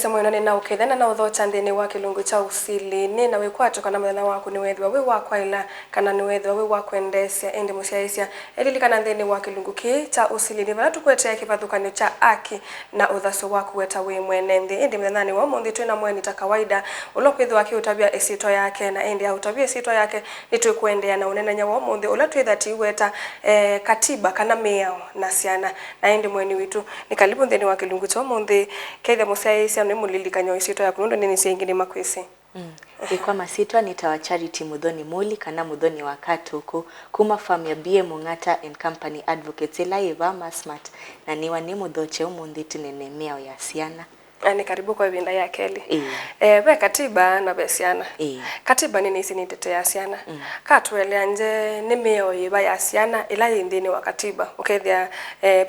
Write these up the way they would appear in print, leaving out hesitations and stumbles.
Nese mwana nina ukethana na uthocha nthini wa kilungu cha Usili ni na wikwacho kana muthenya waku ni wethwa wi wakwa ila kana ni wethwa wi wakwendesia ende musiaisia elilikana nthini wa kilungu ki cha Usili ni vala tukwetea kivathukanio cha aki na uthaso waku weta wi mwene nthi ende mthethani wa muthi twina mweni ta kawaida ulokwithwa akiutabia esito yake na ende autabia esito yake ni tukwendea na unenanya wa muthi ula twithati weta katiba kana Miao na Syana na ende mweni witu ni karibu nthini wa kilungu cha muthi kethe musiaisia ni mulilikanyo esito yaku ndo nini singine makwisi Kwa masitwa nitawa Charity Muthoni Muli kana Muthoni wa Katuku kuma farm ya BM Mungata and Company Advocates live smart na niwa ni muthoche umuthi tinene Miao ya Syana. Ani karibu kwa vinda ya Kelly. Be katiba na be Syana. Katiba nini isi nitetea Syana. Katwele nje ni Miao yiba ya Syana ila yindini wa katiba. Ukethia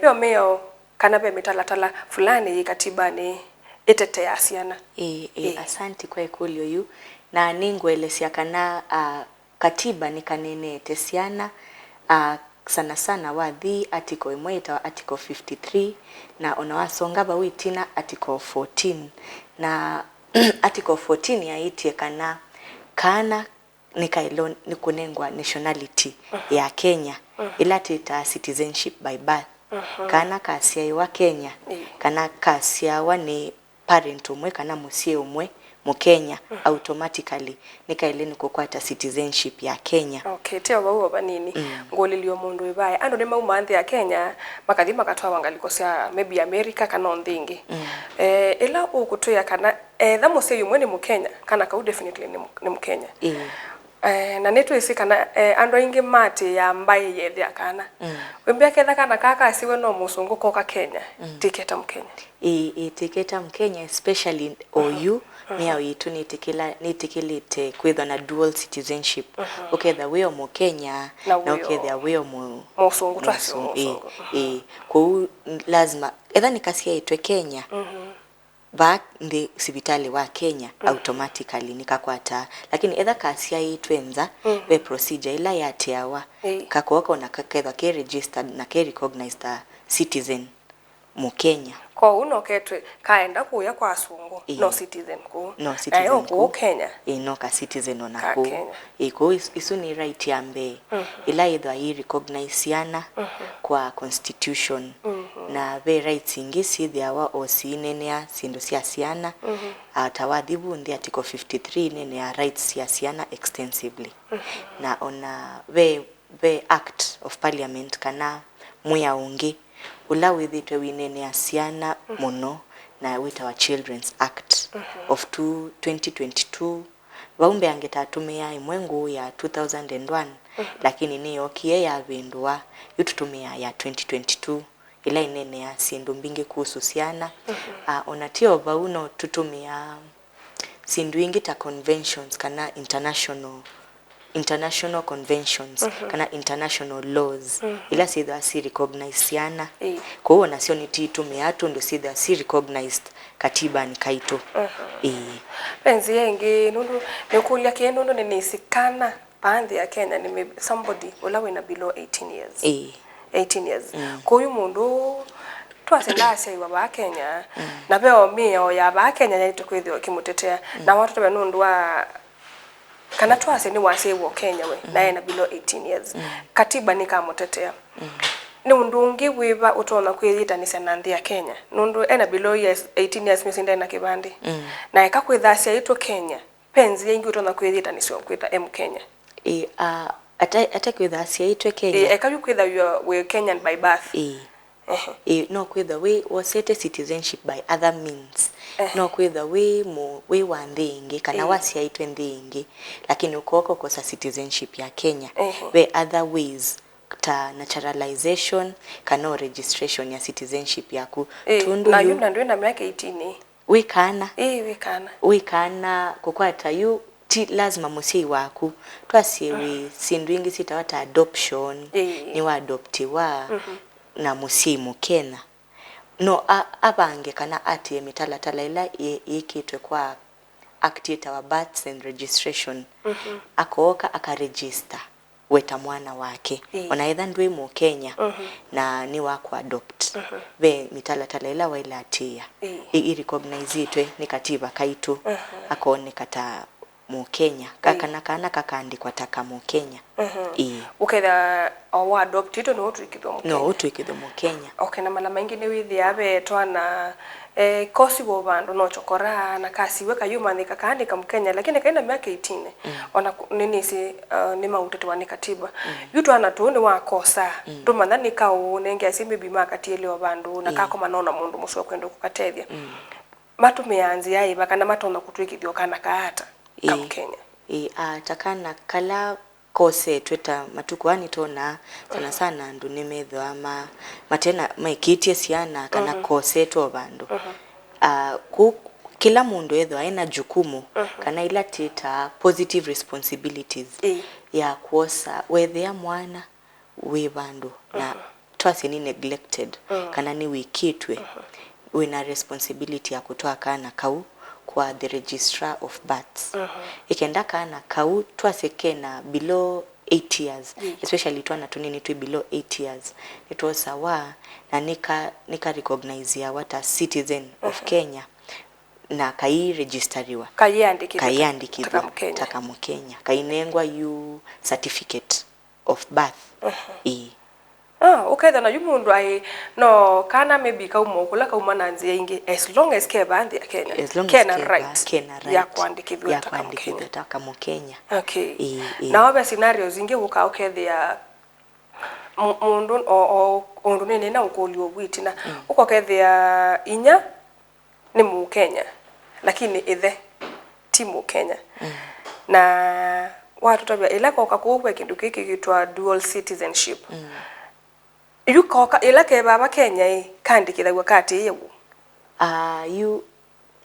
pio Miao kana be mitalatala fulani yi katiba ni itetea Syana. Asanti kwa ekulio yu na ningwelesia kana katiba ni kanene te Syana sana sana wathi article imweta article 53 na onawasonga bawitina article 14 na article 14 yaitie kana nikailo nikunengwa nationality ya Kenya ila tita citizenship by birth kana kasia wa Kenya kana kasia wa ni parent umwe kana musie umwe Mukenya automatically nikaile nikukwata citizenship ya Kenya. Okay, teo bawo banini ngolilio mundu ibaye ando ne mauma anthi ya Kenya makathima katwa wangalikosya maybe America kana ndingi ila ukutuya kana tha musie umwe ni Mukenya kana ka definitely ni Mukenya na netu isi kana ando ingi mati ya mbaye yethia kana wembia ketha kana kaka asiwe no musungu koka Kenya tiketa Mkenya tiketa Mkenya especially OU Miao yitu nitikilite kwithwa na dual citizenship uketha weo mu Kenya na uketha weo musungu twasi kwa lazima etha nikasia itwe Kenya back ndi sibitali wa Kenya automatically nikakwata lakini etha kasia itwenza we procedure ila yatiawa kakoka na kaketha ke registered na ke recognized citizen mu Kenya kwa uno ketwe kaenda kuya kwa sungu no citizen ku ku Kenya no ka citizen ona ku ko isu ni right yambe ila idha hii recognize Syana kwa constitution na ve rights ingisi thiawa osinene ya sindu cia Syana atawadhibu ndi article 53 nene ya rights ya Syana extensively na ona ve act of parliament kana muya ungi ula withitwe winene ya Syana muno na wita wa Children's Act of 2022 waumbe angetatumia imwengu ya 2001 lakini niyo kie ya vindua yututumia ya 2022 ila inene ya sindu mbingi kuhusu Syana onatio vauno tutumia sindu ingi ta conventions kana international conventions kana international laws ila sitha si recognize Syana kwa hiyo nasio nititumia atu ndo sitha si recognized katiba ni kaito penzi yengi nundu nikulia kienundu nisikana baadhi ya Kenya ni somebody ula wina below 18 years 18 years kwa hiyo mundu twasendasya iwa ba Kenya na beo Miao ya ba Kenya yaitu kwithio kimutetea na watu tabe nundu wa kana twase ni wasewo Kenya we na ena below 18 years katiba ni kamutetea ni undungi wiba utona kwithita ni senanthi ya Kenya nundu ena below 18 years misinda na kibandi na ekakwithasya itu Kenya penzi yengi utona kwithita ni sio kwita Kenya ata kwithasya itu Kenya ekayu kwitha we Kenyan by birth no kwitha we wasete citizenship by other means no kwitha we wa ndingi kana wasia itwe ndingi lakini ukoko kosa citizenship ya Kenya we other ways ta naturalization kana registration ya citizenship yaku tundu na yunda ndwenda miaka 18 we kana kukwata yu lazima musi waku twasiwe sindu ingi sitawata adoption ni wa adoptiwa na musimu Kenya no abange kana ati emitalatala ila yikitwe kwa activator wa births and registration akooka akaregister weta mwana wake ona etha ndwi mu Kenya na ni wa ku adopt be mitalatala ila waila atia I recognize itwe ni katiba kaitu akone kata mu Kenya kana kakandikwa taka mu Kenya uketha wa adopt ito no twikithwa mu Kenya no twikithwa mu Kenya okay na mala maingi ni withi abe twana kosi bo bandu no chokora na kasi weka yuma nika kaandika mu Kenya lakini kaina miaka 18 ona nini si ni mautete wa katiba yutu ana tuone wa kosa tumana nikao nenge asimbe bima katiele wa bandu na kako manona mundu muswa kwenda kukatethia matumeanzi yai bakana matona kutwikithio kana kaata kam Kenya takana kala kose tweta matukwani tona sana ndu nimetho ama matena maikitie Syana kana kose to bandu ku kila mundu etho aina jukumu kana ila tita positive responsibilities ya kuosa wethea mwana we bandu na twasi ni neglected kana ni wikitwe wina responsibility ya kutoa kana kau kwa the registrar of births ikenda kana kau twaseke na below 8 years especially twana tunini tu below 8 years it was sawa na nika recognize ya what a citizen of Kenya na kai registeriwa kaiandikithwa taka mu Kenya kainengwa you certificate of birth okay then yumundu ai no kana maybe kaumokula kaumananzi ingi as long as ke bandi ya Kenya Kena right ya kuandikithwa taka mu Kenya okay na wabe scenarios ingi uka ukethia mundu o undu nene na ukoli obwiti na uko kethia inya ni mu Kenya lakini ithe ti mu Kenya na watu tabia ila kwa kakukwe kindu kiki kitwa dual citizenship yuko ila ke baba Kenya kandikithagwa kati yewu you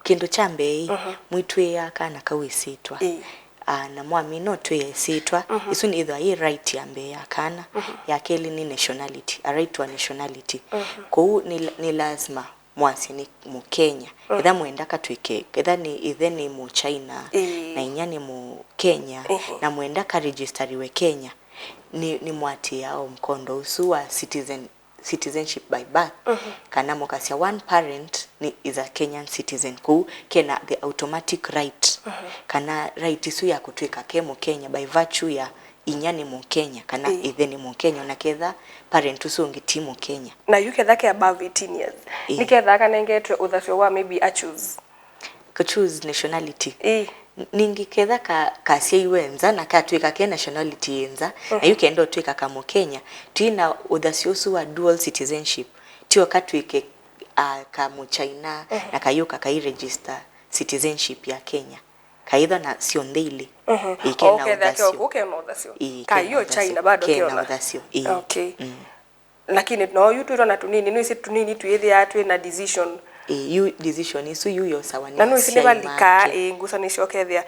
kindu chambe mwitwe ya kana kawisitwa na mwami no twe sitwa isu ni either right ya mbe ya kana ya keli ni nationality a right to nationality ko ni lazima mwasi ni mu Kenya etha mwenda katwike etha ni mu China na inyani mu Kenya na mwenda ka registeriwe Kenya ni mwati yao mkondo usu wa citizenship by birth kana mokasia one parent is a Kenyan citizen ku kena the automatic right kana right isu ya kutwika ke mu Kenya by virtue ya inyani mu Kenya kana itheni mu Kenya na ketha parent usu ngiti mu Kenya na yuketha ke above 18 years niketha kana ngetwe uthasyo wa maybe a choose nationality ningi ketha kasia iwenza na katwika ke nationality yenza na yukendo twika kama Kenya tina udhasiosu wa dual citizenship tio katwike kama China na kayuka kai register citizenship ya Kenya kaidha na sio ndili ikena udhasio kayo China bado kiona udhasio okay lakini no yutu na tunini no isi tunini tuithi atwe na decision you decision isu you yosawa ni nanu isine balika ngusanisho kethia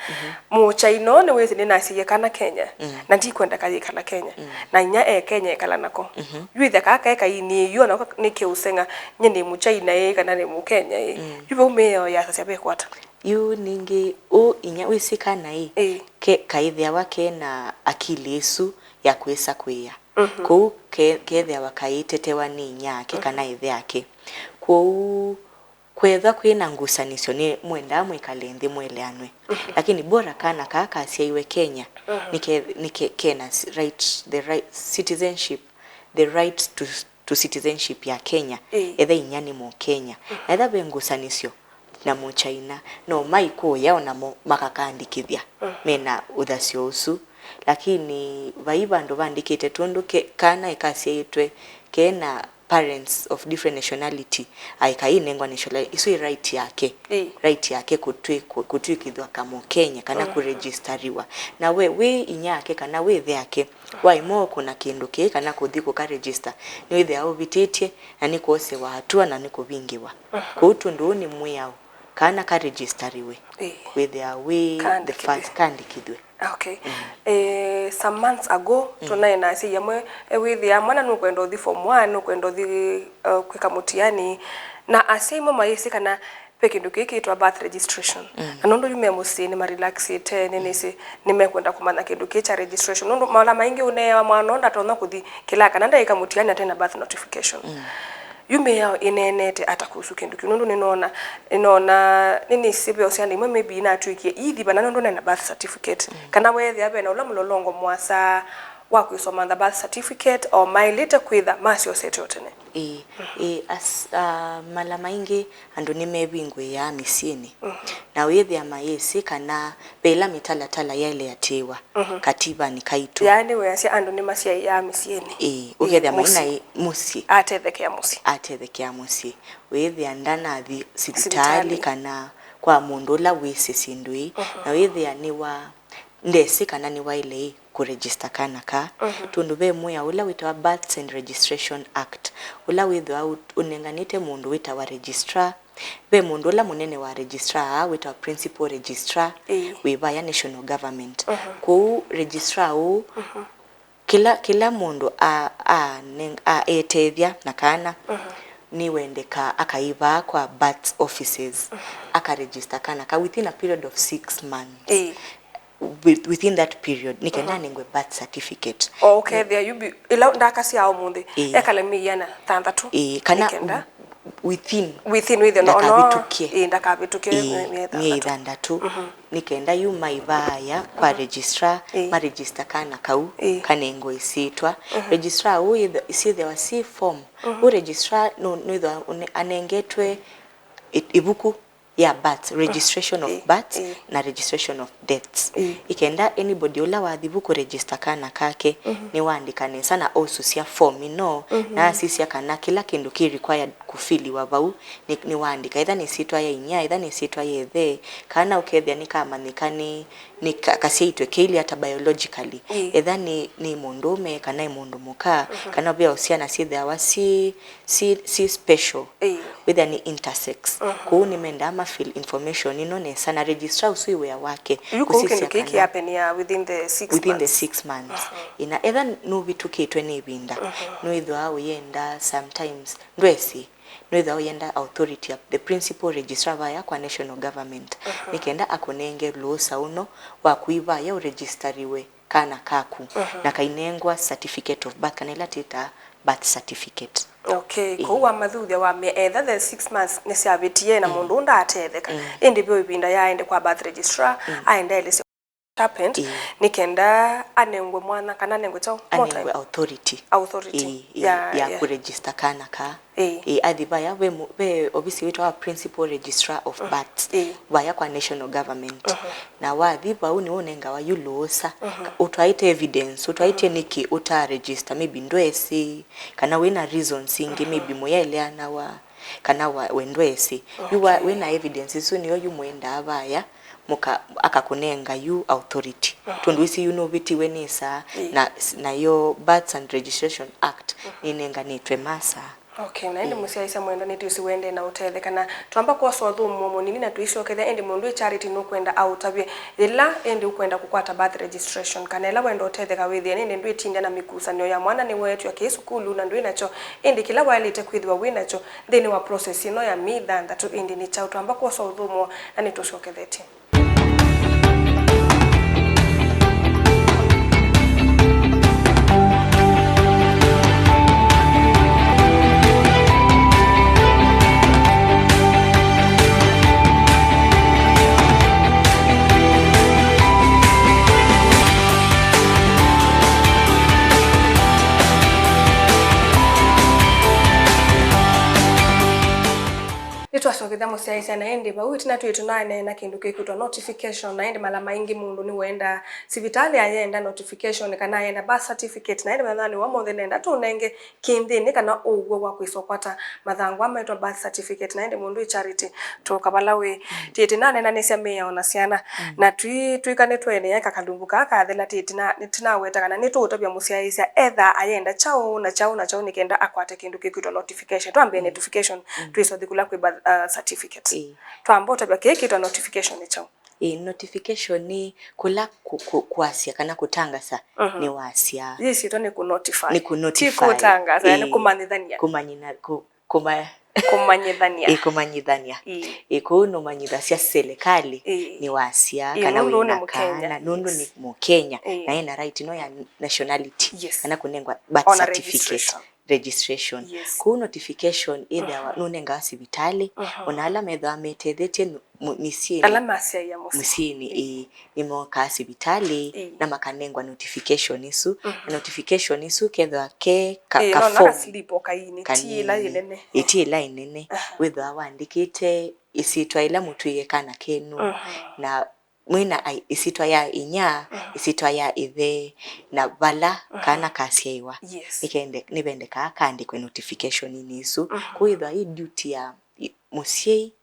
mu China ne wezi nina siye kana Kenya na ndi kwenda kazi kana Kenya na nya Kenya kala nako yuithe kaka kaini yo na nike usenga nyene mu China kana ne mu Kenya yuve umeo ya sasa be kwata you ningi o inya wisikana ke kaithia wake na akili isu ya kwesa kwia ko kethia wakaitetewa ni nyake kana ithe yake ko kwetha kwina ngusanisyo ni mwenda mwikalendi mweleanwe lakini bora kana kaka asiiwe Kenya nike kena right the right citizenship the right to citizenship ya Kenya etha inyani mu Kenya etha bengusanisyo na mu China no maiko yao na makakandikithia mena uthasyo usu lakini vaiba ndo bandikite tundu kana ikasiitwe kena parents of different nationality aikainengwa nationality isu right yake kutwikithwa kama Kenya kana kuregisteriwa na we inyake kana we the yake wai mo kuna kindu ke kana kuthiko ka register ni we the au vititie na ni kuose wa hatua na ni kubingiwa kutu ndo ni Miao kana ka registeriwe with their way the first kandikithwe okay some months ago tunaina si yamwe with ya mwana nukwenda thi form 1 nukwenda thi kwika mutiani na asimo maisi kana peke nduki kitwa birth registration anondo yume musini ma relaxite nisi nimekwenda kumana kindu kicha registration nondo mala maingi unewa mwana onda tona kuthi kilaka nanda ikamutiana tena birth notification yume yao inenete atakuhusu kindu kinondo ninaona nini sibe osiana imwe maybe na tuikie ithi bana nondo na birth certificate kana wethi abe na ula mulolongo mwasa wakwisoma the birth certificate or my later kwitha masio setotene as mala maingi andu nimebingwe ya misieni na wethi ya mayesi kana bela mitala yale yatewa katiba ni kaitu yani we asi andu ni masia ya misieni ugethe maina musi atethekea musi wethi andana athi sibitali kana kwa mundu la wisi sindui na wethi aniwa ndesi kana ni waile kuregister kana ka tundu be muya ula witwa Birth and Registration Act ula witwa unenganite mundu wita wa registrar be mundu ula munene wa registrar witwa principal registrar wiva ya national government ku registrar kila mundu etethia na kana ni wendeka akaiva kwa birth offices aka register kana ka within a period of 6 months within that period nikenda ningwe birth certificate okay there you be ila ndakasi ao munde ekale miyana tandatu kana within ndakabituke thandatu nikenda yu maivaya kwa registrar ma register kana kau kanengo isitwa registrar isi there was form registrar no anengetwe ibuku ya birth registration of birth na registration of deaths ikenda anybody ula wathibu ku register kana kake ni waandikane sana osusia form na sisi kana kila kindu ki required kufili wavau ni waandika either ni sitwa ya inya either ni sitwa ya the kana ukethia ni kama ni kasiitwe kili hata biologically either ni mundume kana mundu muka kana bia usiana si there was si special whether ni intersex ku ni menda fill information inone sana registrar usiwe wake kusisi kiki happen ya within the 6 months ina either no bitukitwe ni binda no idwa uyenda sometimes ndwesi no idwa uyenda authority the principal registrar via kwa national government nikenda akonenge losa uno wa kuiva ya registriwe kana kaku na kainengwa certificate of birth kana latita birth certificate okay kwa mathuthia wa either the 6 months ni siabitie na mundu ndatetheka indi byo ibinda yaende kwa birth registrar aende ile happened nikenda anengwe mwana kana anengwe chao anengwe authority ya kuregister kana ka adibaya we obviously witwa principal registrar of birth via kwa national government na wadhiba uni onenga wa yulosa utwaite evidence utwaite niki uta register maybe ndwesi kana wina reason singi maybe moyeleana wa kana wendwesi wina evidence so niyo yumwenda abaya muka akakunenga you authority tundwisi biti wenisa na yo Birth and Registration Act ninenga nitwe masa okay na ende musiaisa mwendo ni tusi wende na utele kana tuamba kwa swathu momo nini na tuishi okethe ende mundu charity no kwenda out abye ila ende ukwenda kukwata birth registration kana ila wendo utele ka withi ende ndu itinda na mikusa nyo ya mwana ni wetu ya kisukulu na ndu nacho ende kila walite kwithwa winacho then wa process no ya midha ndatu ende ni cha tuamba kwa swathu mo na ni tusi oketheti twasogeza musiaisa na ende ba uti natu yetunane na kindu kikutwa notification na ende mala maingi mundu ni wenda sivitali ayenda notification kana yenda birth certificate na ende madhani wa mothe nenda tunenge kindini kana uwe wa kwisokwata madhangu amaitwa birth certificate na ende mundu charity to kabalawe tietinane na nesia Miao na Syana na tuikane twene yaka kalumbuka akathela titina weta kana nitutabia musiaisa etha ayenda chao nikenda akwate kindu kikutwa notification twambie notification twisodhikula kwa certificate twambota bya keki to notification nicho notification ni kula kuasia kana kutangasa ni wasia yes ito ni ku notify kutangasa yani kumanithania kumanyina kumanyithania kumanyithania ko no manyithacia serikali ni wasia kana wina kana nundu ni Mukenya na ina right no ya nationality kana kunengwa birth certificate registration ku notification either nunenga hospitali ona ala metha metethetie misini alama cia ya musini imoka hospitali na makanengwa notification isu notification isu ketha ke ka form slip okaini tila inene itila inene wetha wandikite isitwa ila mutuye kana kenu na mwina isitwa ya inya isitwa ya ithe na bala kana kasiaiwa ikende nibende kandi kwa notification inisu kuitha hii duty ya musiei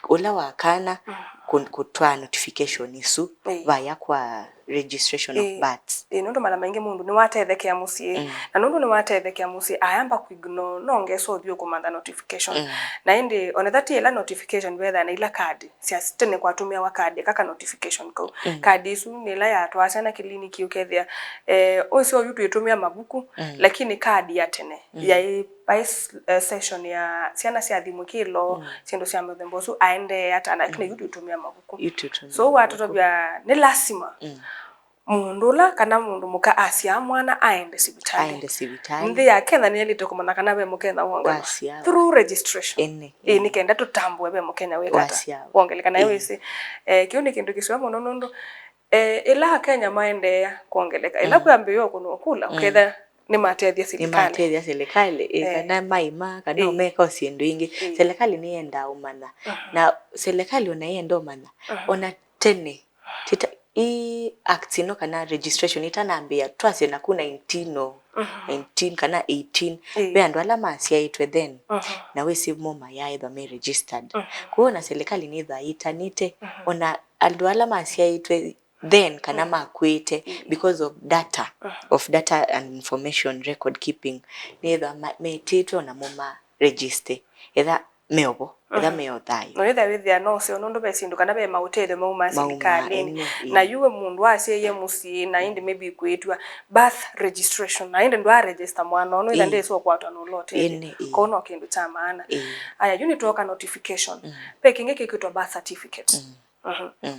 ula wakana kutwa notification isu vaya kwa registration of births nundu mara maingi mundu ni watethekea musie na nundu ni watethekea musie ayamba kuignore no ngeso thio kumanda notification na indi on that ila notification whether na ila card sia stene kwa tumia wa card kaka notification ko card isu ni la ya twasana kliniki ukethia oso yutu itumia mabuku lakini card ya tene ya by session ya Syana cia thimu kilo sindo cia muthembo so aende hata na kile yutu itumia mabuku so watoto bya ni lazima mundula kana mundu muka asia mwana aende sibitali ndi ya Kenya ni elite kumana kana be mukenya wonga through registration ni kenda tutambwe be mukenya wekata wongeleka na wese kio ni kindu kiswa muno nundu ila Kenya maende kuongeleka ila kuambiwa kuno kula uketha ni matethia serikali kana maima kana omeka osiendo ingi serikali ni enda umana na serikali unaenda umana ona tene tita act no kana registration itanambia twase na kuna 19 kana 18 be andu ala masia itwe then na wesi moma ya either me registered kuona serikali ni tha itanite ona andu ala masia itwe then kana makwete because of data and information record keeping neither metito na moma register either meobo either meothai no either with their no se onondo besindu kana be mautele mauma serikali na yuwe mundu asie ye musi na indi maybe kwetwa birth registration na indi ndo register mwana ono ila ndeso kwatwa no lote kono kindu cha maana aya you need to work notification pe kinge kikitwa birth certificate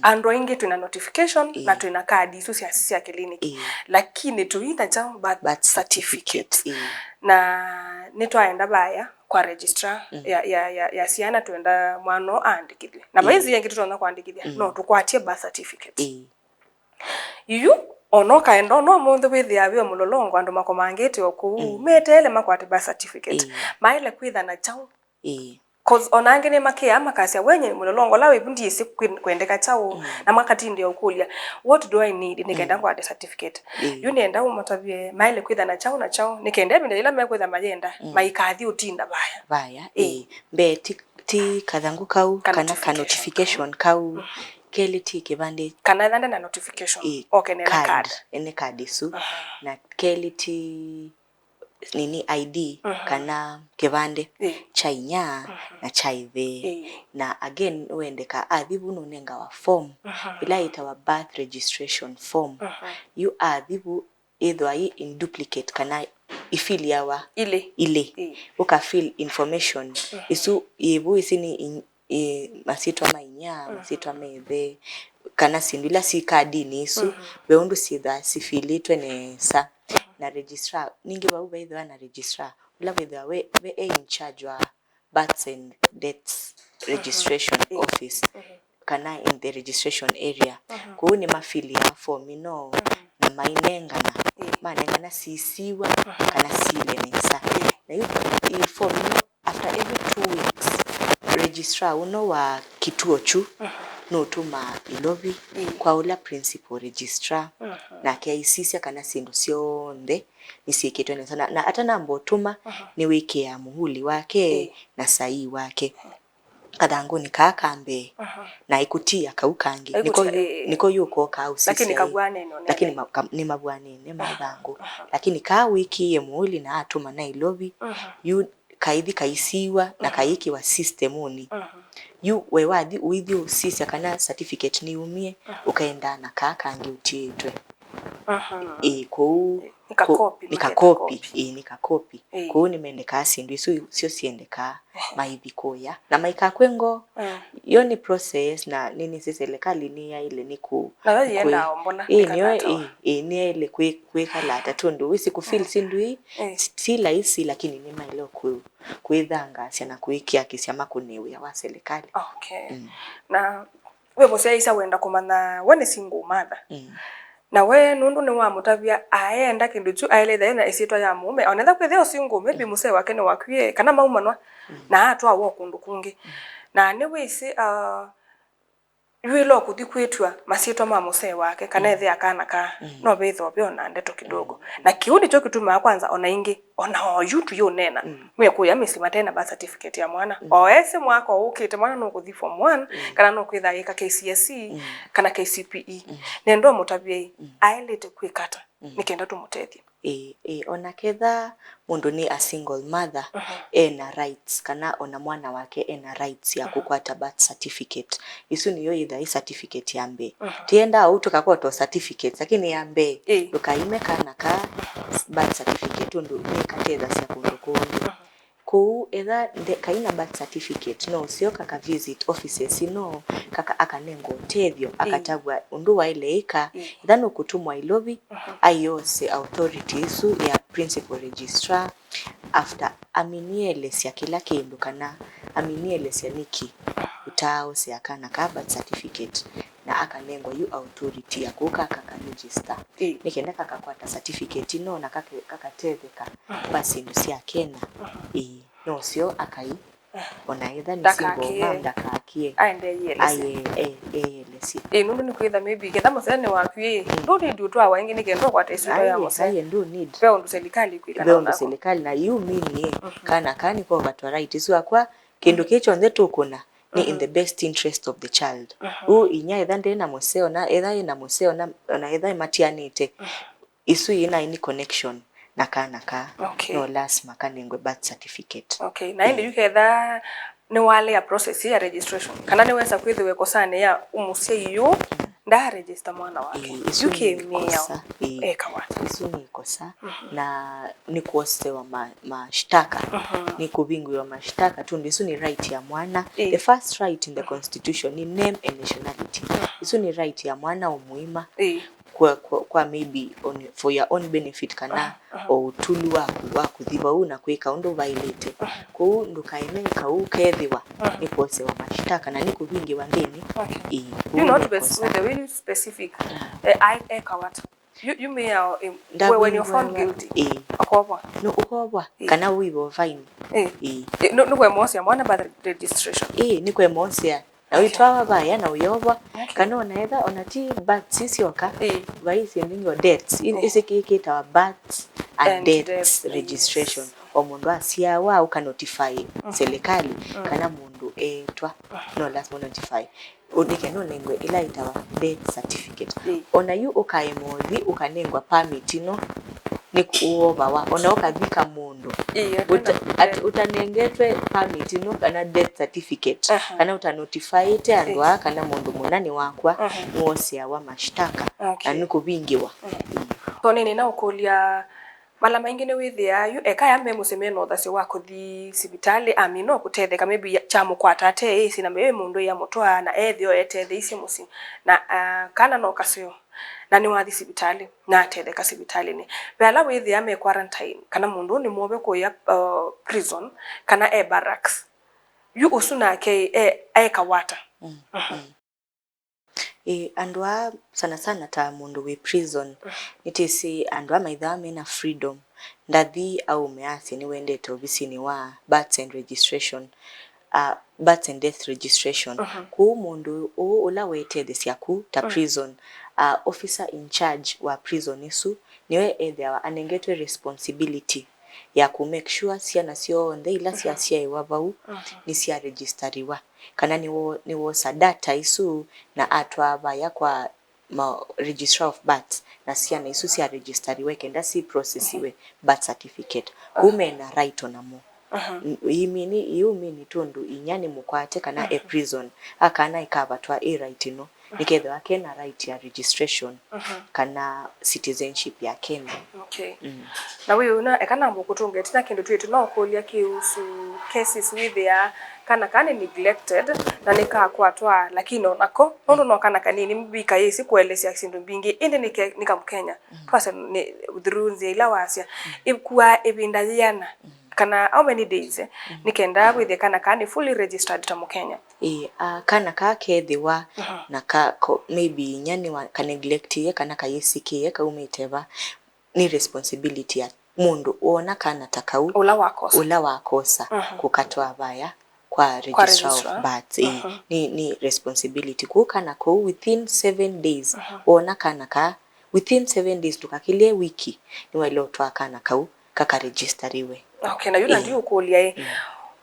andro ingi tuna notification na tuna kadi isu cia kliniki lakini tuita cha birth certificate na nitwaenda baya kwa registrar ya Syana tuenda mwano andikithie na baizi yengi tutona kwandikithia no tukwatie birth certificate yu ono kaendo no mundu withia byo mulolongo andu makomangite oku metele makwate birth certificate maile kwitha na chao cause onange ne makia makasia wenye mulolongo lawe bundi isi kwendeka chao na makati ndio ukulia what do I need nikaenda kwa certificate you nenda umatabie maile kwitha na chao nikaenda binda ila mekwitha majenda maikathi utinda baya be ti kathangu kau kana ka notification kau keliti kibande kana thanda na notification okay na card ene card isu na keliti nini ID kana kibande chainya na chaithe na again uendeka adhibu nunenga wa form ila itawa birth registration form you adhibu either in duplicate kana ifili yawa ile ukafill information isu yebu isini masitwa mainya masitwa methe kana sindula si kadi ni isu beundu sitha sifilitwe nesa na registrar ningi ba ubaidha na registrar ula whether we in charge wa births and deaths registration office kana in the registration area kuuni mafili ya form no na mainengana manengana sisiwa kana sile nesa na you form after every 2 weeks registrar uno wa kituo chu no tuma ilovi kwa ula principal registrar na KICC kana sindu sionde nisieketwe nesa na hata nambo tuma ni wiki ya muhuli wake na sahi wake kathangu ni kakambe na ikutia kaukangi niko yuko ka usisi lakini kagwane no lakini ni mabwane ne mathangu lakini ka wiki ya muhuli na atuma na ilovi you kaithi kaisiwa na kaiki wa system uni you wewathi uithio sisi kana certificate ni umie ukaenda na kakangi utiitwe Kou nikakopi kou nimendeka asindu isu sio siendeka maithikoya na maika kwengo yo ni process na nini si serikali ni ya ile ni ku na yenda ombona ni ile kwekala tatundu wisi kufeel sindu si laisi lakini ni mailo kwithanga siana kuikia kisiama kunewe wa serikali. Na we bose isa wenda kumana wone single mother na we nundu ni wa mutavia aenda kindu tu aeletha na isitwa ya mume onetha kwithio single maybe muse wake ni wakwie kana maumanwa na atwa wo kundu kungi na ni wisi yuilo kuthi kwitwa masitwa ma muse wake kana ethi akana ka no betho biona ndeto kidogo na kiudi cho kituma kwanza ona ingi ona yutu yo nena mwe kuya misima tena birth certificate ya mwana ese mwako ukite mwana no kuthi form 1 kana no kwitha ika KCSE kana KCPE nendo mutabie ailete kwikata nikenda tumutethie ona ketha mundu ni a single mother ena rights kana ona mwana wake ena rights ya kukwata birth certificate isu niyo either certificate yambe tienda au tukakoto certificate lakini yambe dukaime kana ka birth certificate ndo ni kateza sia kundu ku either kaina birth certificate no sio kaka visit offices no kaka akanengo tevyo akatagwa undu wa ile ika then ukutumwa ilobi ayose authorities ya principal registrar after aminielesia kila kindu kana aminielesia niki utao sia kana ka birth certificate na akanengo yu authority ya kuka kaka register nikenda kaka kwata certificate no na kaka tetheka basi ndu sia kena no sio akai ona either ni single manda kakie aende yelesi nundu ni kwitha maybe getha musene wakwie ndu ndu twa waingi ni kendo kwata isitwa ya musene ndu need peo ndu serikali kwikana ndu serikali na you mean kana kani kwa watu right isu akwa kendo kicho ndetu kuna ni in the best interest of the child inya either ndena museo na either ina museo na either matianite isu ina any connection na kana ka no last makanengwe birth certificate na indi yuketha ni wale ya process ya registration kana ni wesa kwithiwe kosane ya umusie yu nda register mwana wake yuke Miao kawata isu ni kosa na ni kuosewa mashtaka ni kubingwa mashtaka tu isu ni right ya mwana the first right in the constitution ni name and nationality isu ni right ya mwana umuima kwa maybe for your own benefit kana o tulu waku thiba una kwika undu violate ku ndukaimeka ukethiwa ni kuosewa mashtaka na ni kubingiwa ndini you not with the very specific kawata you may when you're found guilty akobwa no ukobwa kana wibo fine no kwe mosia mwana birth registration ni kwe mosia na uitwa baya na uyobwa kana onaetha onati birth sisioka vaisi ndingo deaths isikikita wa birth and deaths registration omundu asiawa ukanotify serikali kana mundu etwa no last notify udike no nengwe ila itawa death certificate ona yu ukaimothi ukanengwa permit no ni kuoba wa ona ukabika mundu utanengetwe permit no kana death certificate kana utanotify ite andwa kana mundu munani wakwa muosia wa mashtaka na kubingiwa to nini na ukulia mala maingine withia yu ya memusemeno thasi wako thi sibitali amino kutetheka maybe chamo kwata te sina mewe mundu ya mutwa na ethio ethe isi musi na kana no kasio na ni wathi sibitali na tetheka sibitali ni bela withia me quarantine kana mundu ni mwobe ko ya prison kana barracks yu usuna ke kawata andwa sana ta mundu we prison itisi andwa maitha mena freedom ndathi au measi ni wendete obisini wa birth and registration birth and death registration ku mundu ula wethe siaku ta prison officer in charge wa prison isu niwe ethiawa anengetwe responsibility ya ku make sure Syana sio ndei ila sia iwabau ni sia registeriwa kana ni wo data isu na atwa baya kwa registrar of birth na Syana isu sia registeriwe kenda si processiwe birth certificate kume na right onamo you mean tundu inyani mukwate kana a prison akana ikabatwa right no nikethwa kena right ya registration kana citizenship ya Kenya. Okay. Na wewe una ekana mbukutunge tina kindu twetu no kulia kiusu cases with ya kana neglected na nikakwatwa lakini onako no kana kanini mbika yesi kuelesya kindu mbingi indi nika Mkenya twase ni through ila wasia ikua ebinda yana kana how many days nikenda with kana fully registered ta Mkenya. Kana kethiwa na ka maybe nyani wa ka neglect ye kana kayisikie kaumiteba ni responsibility ya mundu ona kana takau ula wakosa kukatwa abaya kwa registrar of birth. Ni responsibility kukana ko within 7 days ona kana ka within 7 days tukakilie wiki ni wale otwakana kau kaka registeriwe. Okay, na yuna ndio ukulia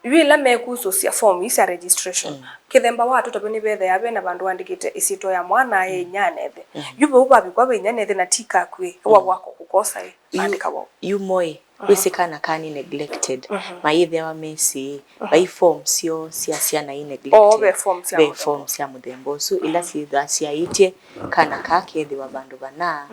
Yula mekuso sia form isa registration. Kithemba watu tabeni bethe yabe na bandu andikite isito ya mwana ye nyanethe. Yubo ubabi kwa be nyanethe na tika kwe wa wako kukosa andika wao. Yumoe wisikana kani neglected. Maithe wa mesi by form sio sia na neglected. Be form sia mudembo so ila si sia itie kana kakethe wa bandu bana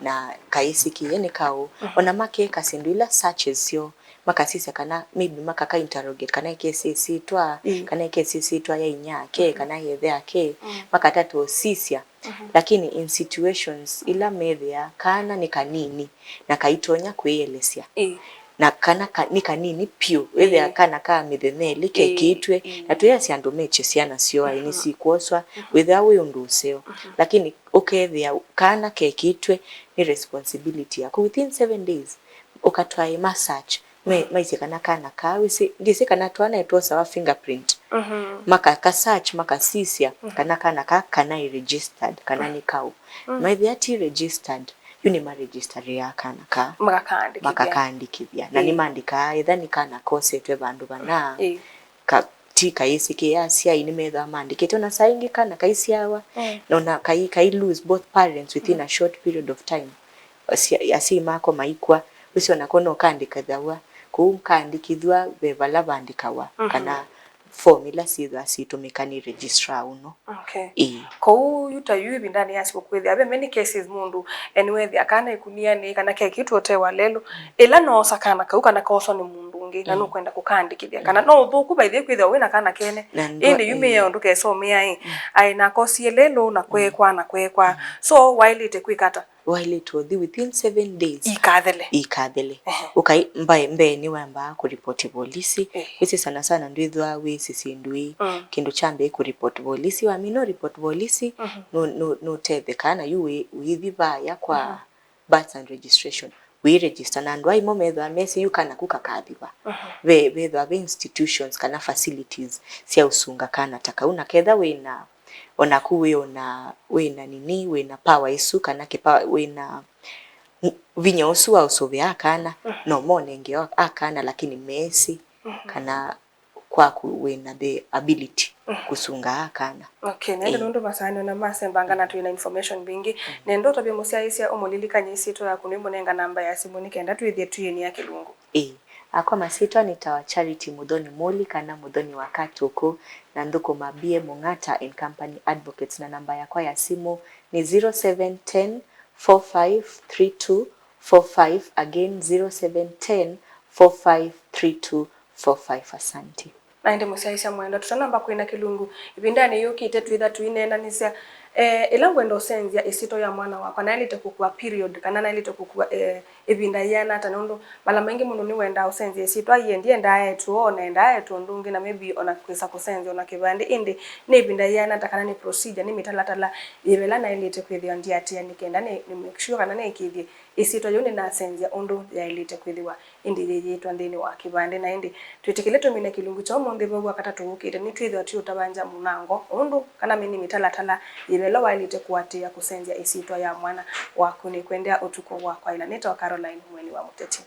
na kaisikie ni kao ona make kasindu ila searches sio makasisa kana maybe makaka interrogate kana kesi sitwa kana kesi sitwa ya inyake kana yethe yake makatatu sisia lakini in situations ila methia kana ni kanini na kaitonya kwiyelesya na kana ni kanini pio wethe kana ka mithemeli kekitwe na tuyasi andu meche Syana sio aini sikwoswa without we unduseo lakini ukethia kana kekitwe ni responsibility yako within 7 days ukatwaye massage maise kana kawisi ndise kana twana etosa wa fingerprint maka search maka sisia kana registered kana ni kau maithe ati registered yuni ma register ya kana makakandikithia na ni mandika either ni kana kose twe bandu bana ka tika yisike ya sia ini metha mandikete na saingi kana kaisiawa na kai lose both parents within a short period of time asi mako maikwa usio nakono kandika dawa kumkandikithwa bebala bandikawa kana formula sitha situmikani registrar uno. Okay. Ko yuta yubi ndani yasi kukwethia abe many cases mundu anyway akana ikunia ni kana kekitu otewa lelo ela no sakana kana koso ni mundu ngi na no kwenda kukandikithia kana no thuku by the kwithia wina kana kene indi yume ya nduke so me ai na kosi lelo na kwekwa so while it kwikata while it was within 7 days ikathele ukai mbe ni wamba ku report polisi wisi sana ndithwa wisi sindui kindu chambe ku report polisi wa mino report polisi no tethe kana yu withi baya kwa birth and registration we register na ndwa imo methwa mesi yu kana kukakathiwa be institutions kana facilities sia usunga kana takauna ketha wina ona kuwe ona wena nini wena power isu kana kipa wena vinyosu au sovya kana no monenge akana lakini mesi kana kwa kuwena the ability kusunga kana. Okay, nende ndo basani na masembanga na tuina information bingi nendo tobe musia isia omolilika nyisito ya kunimbo nenga namba ya simu nikenda tuithie tuyeni ya Kilungu. Akwa masitwa nitawa Charity Mudhoni Moli kana Mudhoni wakati uko na nduko mabie Mungata and Company Advocates na namba yakwa ya simu ni 0710 453245 again 0710 453245 asante. Na ende musaisha mwenda tutanamba kuina Kilungu ibindani yokite tuitha tuinena nisia ila ngwendo senzia isito ya mwana wako na ilite kukua period kana na ilite kukua ibinda yana tanondo mala mengi mundu ni wenda usenzia isito ayendie ndaye tuone ndaye tuondungi na maybe ona kwesa kusenzia ona kibande indi ni ibinda yana takana ni procedure ni mitalatala yebela na ilite kwithia ndiatia nikenda ni make sure kana ni kithie isito yone na senzia ondo ya ilite kwithiwa indi yetu ndeni wa kibande na indi twitikileto mina Kilungu cho monde bwa katatu ukite ni twithwa tu tabanja munango ondo kana mini mitalatala yebela wa ilite kuatia kusenzia isito ya mwana wako ni kwendea utuko wako ila neta wa Caroline mweni wa Muteti.